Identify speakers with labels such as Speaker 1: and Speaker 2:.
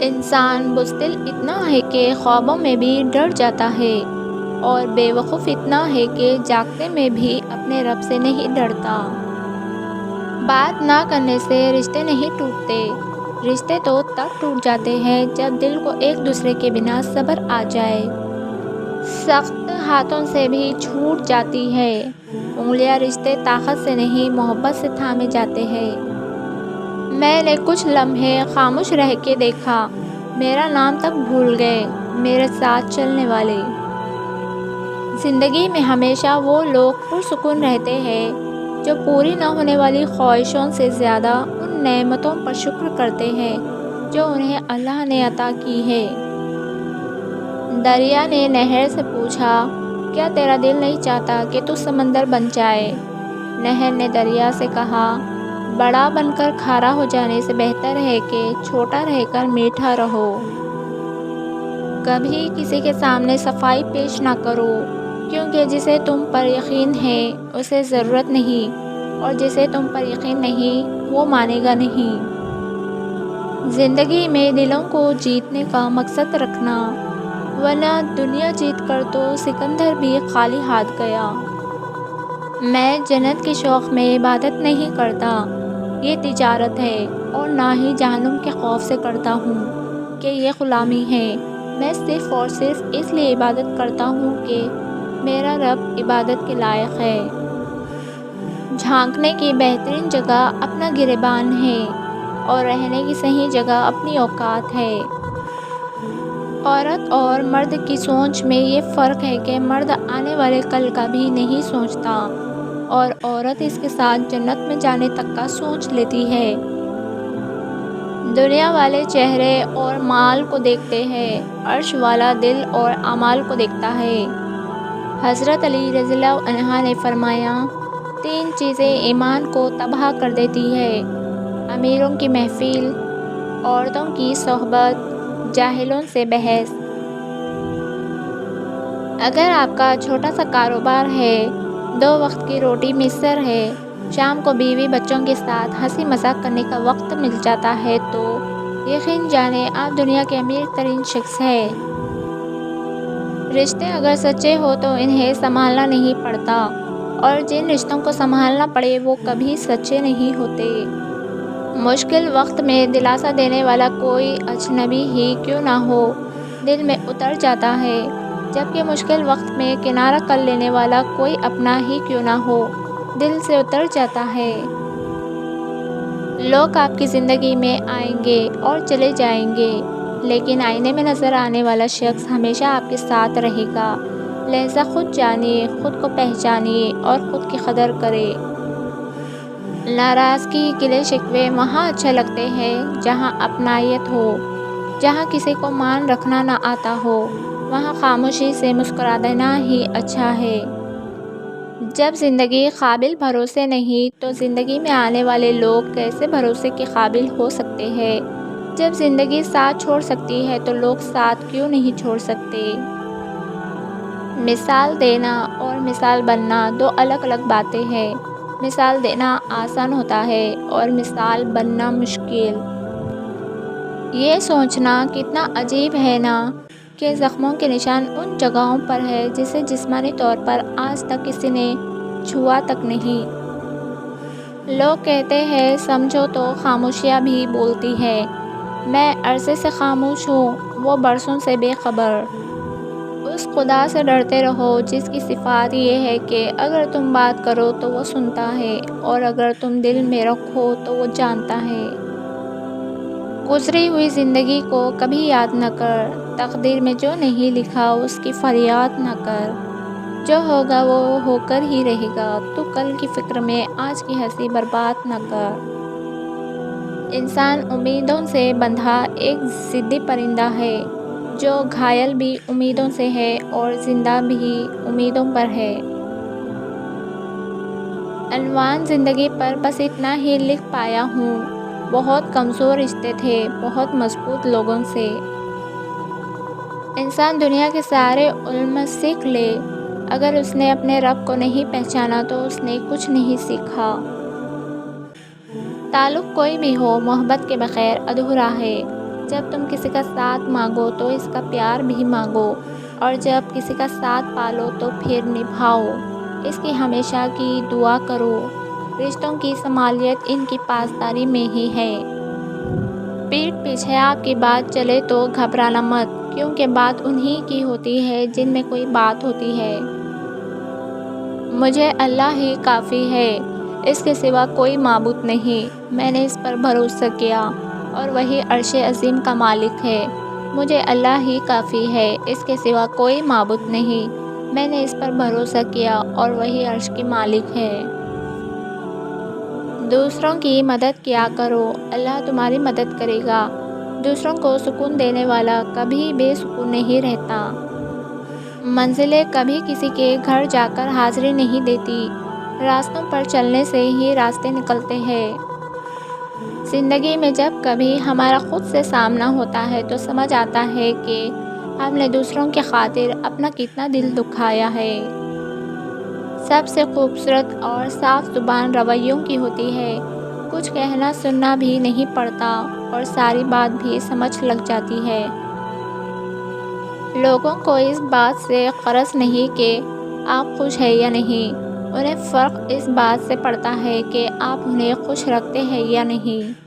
Speaker 1: انسان بزدل اتنا ہے کہ خوابوں میں بھی ڈر جاتا ہے، اور بے وقوف اتنا ہے کہ جاگتے میں بھی اپنے رب سے نہیں ڈرتا۔ بات نہ کرنے سے رشتے نہیں ٹوٹتے، رشتے تو تب ٹوٹ جاتے ہیں جب دل کو ایک دوسرے کے بنا صبر آ جائے۔ سخت ہاتھوں سے بھی چھوٹ جاتی ہے انگلیاں، رشتے طاقت سے نہیں محبت سے تھامے جاتے ہیں۔ میں نے کچھ لمحے خاموش رہ کے دیکھا، میرا نام تک بھول گئے میرے ساتھ چلنے والے۔ زندگی میں ہمیشہ وہ لوگ پرسکون رہتے ہیں جو پوری نہ ہونے والی خواہشوں سے زیادہ ان نعمتوں پر شکر کرتے ہیں جو انہیں اللہ نے عطا کی ہے۔ دریا نے نہر سے پوچھا، کیا تیرا دل نہیں چاہتا کہ تو سمندر بن جائے؟ نہر نے دریا سے کہا، بڑا بن کر کھارا ہو جانے سے بہتر ہے کہ چھوٹا رہ کر میٹھا رہو۔ کبھی کسی کے سامنے صفائی پیش نہ کرو، کیونکہ جسے تم پر یقین ہے اسے ضرورت نہیں، اور جسے تم پر یقین نہیں وہ مانے گا نہیں۔ زندگی میں دلوں کو جیتنے کا مقصد رکھنا، ورنہ دنیا جیت کر تو سکندر بھی خالی ہاتھ گیا۔ میں جنت کے شوق میں عبادت نہیں کرتا، یہ تجارت ہے، اور نہ ہی جہنم کے خوف سے کرتا ہوں کہ یہ غلامی ہے۔ میں صرف اور صرف اس لیے عبادت کرتا ہوں کہ میرا رب عبادت کے لائق ہے۔ جھانکنے کی بہترین جگہ اپنا گریبان ہے، اور رہنے کی صحیح جگہ اپنی اوقات ہے۔ عورت اور مرد کی سوچ میں یہ فرق ہے کہ مرد آنے والے کل کا بھی نہیں سوچتا، اور عورت اس کے ساتھ جنت میں جانے تک کا سوچ لیتی ہے۔ دنیا والے چہرے اور مال کو دیکھتے ہیں، عرش والا دل اور اعمال کو دیکھتا ہے۔ حضرت علی رضی اللہ عنہ نے فرمایا، 3 چیزیں ایمان کو تباہ کر دیتی ہیں: امیروں کی محفل، عورتوں کی صحبت، جاہلوں سے بحث۔ اگر آپ کا چھوٹا سا کاروبار ہے، 2 وقت کی روٹی میسر ہے، شام کو بیوی بچوں کے ساتھ ہنسی مذاق کرنے کا وقت مل جاتا ہے، تو یقین جانیں آپ دنیا کے امیر ترین شخص ہیں۔ رشتے اگر سچے ہو تو انہیں سنبھالنا نہیں پڑتا، اور جن رشتوں کو سنبھالنا پڑے وہ کبھی سچے نہیں ہوتے۔ مشکل وقت میں دلاسا دینے والا کوئی اجنبی ہی کیوں نہ ہو، دل میں اتر جاتا ہے، جبکہ مشکل وقت میں کنارہ کر لینے والا کوئی اپنا ہی کیوں نہ ہو، دل سے اتر جاتا ہے۔ لوگ آپ کی زندگی میں آئیں گے اور چلے جائیں گے، لیکن آئینے میں نظر آنے والا شخص ہمیشہ آپ کے ساتھ رہے گا۔ لہذا خود جانیے، خود کو پہچانیے اور خود کی قدر کریں۔ ناراضگی، گلے شکوے وہاں اچھے لگتے ہیں جہاں اپنائیت ہو، جہاں کسی کو مان رکھنا نہ آتا ہو، وہاں خاموشی سے مسکرا دینا ہی اچھا ہے۔ جب زندگی قابل بھروسے نہیں تو زندگی میں آنے والے لوگ کیسے بھروسے کے قابل ہو سکتے ہیں؟ جب زندگی ساتھ چھوڑ سکتی ہے تو لوگ ساتھ کیوں نہیں چھوڑ سکتے؟ مثال دینا اور مثال بننا 2 الگ الگ باتیں ہیں۔ مثال دینا آسان ہوتا ہے اور مثال بننا مشکل۔ یہ سوچنا کتنا عجیب ہے نا کہ زخموں کے نشان ان جگہوں پر ہے جسے جسمانی طور پر آج تک کسی نے چھوا تک نہیں۔ لوگ کہتے ہیں سمجھو تو خاموشیاں بھی بولتی ہے۔ میں عرصے سے خاموش ہوں، وہ برسوں سے بے خبر۔ اس خدا سے ڈرتے رہو جس کی صفات یہ ہے کہ اگر تم بات کرو تو وہ سنتا ہے، اور اگر تم دل میں رکھو تو وہ جانتا ہے۔ گزری ہوئی زندگی کو کبھی یاد نہ کر، تقدیر میں جو نہیں لکھا اس کی فریاد نہ کر۔ جو ہوگا وہ ہو کر ہی رہے گا، تو کل کی فکر میں آج کی ہنسی برباد نہ کر۔ انسان امیدوں سے بندھا ایک ضدی پرندہ ہے، جو گھائل بھی امیدوں سے ہے اور زندہ بھی امیدوں پر ہے۔ عنوان زندگی پر بس اتنا ہی لکھ پایا ہوں، بہت کمزور رشتے تھے بہت مضبوط لوگوں سے۔ انسان دنیا کے سارے علم سیکھ لے، اگر اس نے اپنے رب کو نہیں پہچانا تو اس نے کچھ نہیں سیکھا۔ تعلق کوئی بھی ہو، محبت کے بغیر ادھورا ہے۔ جب تم کسی کا ساتھ مانگو تو اس کا پیار بھی مانگو، اور جب کسی کا ساتھ پالو تو پھر نبھاؤ، اس کی ہمیشہ کی دعا کرو۔ رشتوں کی شمالیت ان کی پاسداری میں ہی ہے۔ پیٹھ پیچھے آپ کی بات چلے تو گھبرانا مت، کیونکہ بات انہی کی ہوتی ہے جن میں کوئی بات ہوتی ہے۔ مجھے اللہ ہی کافی ہے، اس کے سوا کوئی معبود نہیں۔ میں نے اس پر بھروسہ کیا اور وہی عرش عظیم کا مالک ہے۔ مجھے اللہ ہی کافی ہے، اس کے سوا کوئی معبود نہیں۔ میں نے اس پر بھروسہ کیا اور وہی عرش کی مالک ہے۔ دوسروں کی مدد کیا کرو، اللہ تمہاری مدد کرے گا۔ دوسروں کو سکون دینے والا کبھی بے سکون نہیں رہتا۔ منزلیں کبھی کسی کے گھر جا کر حاضری نہیں دیتی، راستوں پر چلنے سے ہی راستے نکلتے ہیں۔ زندگی میں جب کبھی ہمارا خود سے سامنا ہوتا ہے تو سمجھ آتا ہے کہ ہم نے دوسروں کی خاطر اپنا کتنا دل دکھایا ہے۔ سب سے خوبصورت اور صاف زبان رویوں کی ہوتی ہے، کچھ کہنا سننا بھی نہیں پڑتا اور ساری بات بھی سمجھ لگ جاتی ہے۔ لوگوں کو اس بات سے غرض نہیں کہ آپ خوش ہیں یا نہیں، انہیں فرق اس بات سے پڑتا ہے کہ آپ انہیں خوش رکھتے ہیں یا نہیں۔